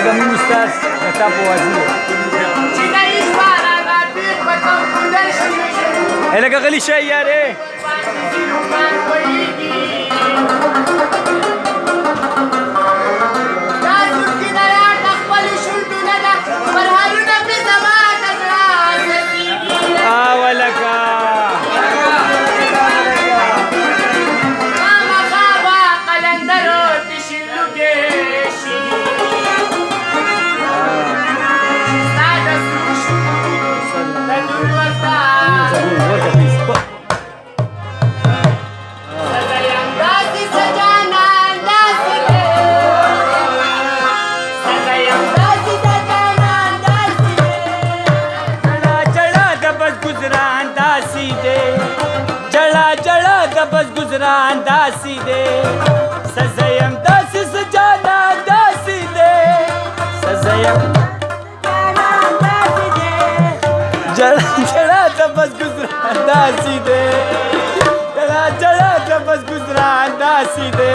لکه مونږ ستاسو د تا په وازي لکه غلی شئ یارې بس گزران داسی دے سزایم داسی سجانا داسی دے سزایم داسی دے جڑا جڑا دا بس گزران داسی دے جڑا جڑا دا بس گزران داسی دے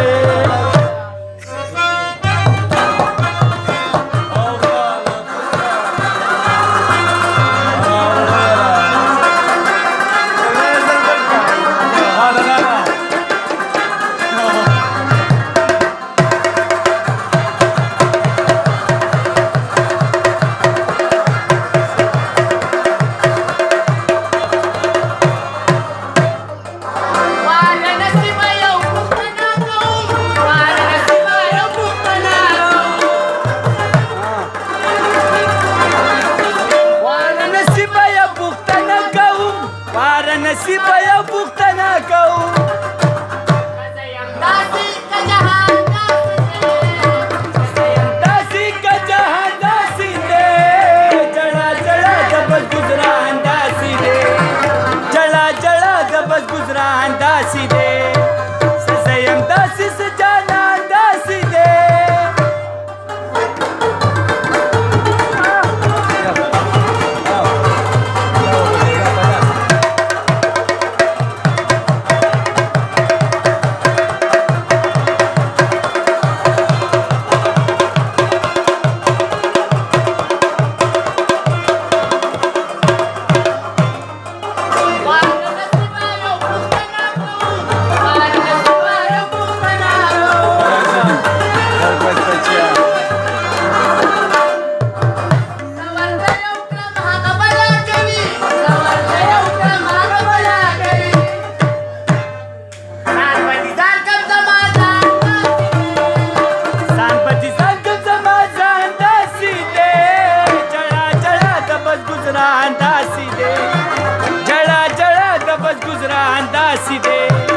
نصیب یا پختنا کوم داسی کا جہان داسی دے جڑا جڑا دبس گزران داسی دے جڑا جڑا دبس گزران داسی دے سزایم داسی سجانا داسی دے جڑا جڑا دبس گزران داسی دے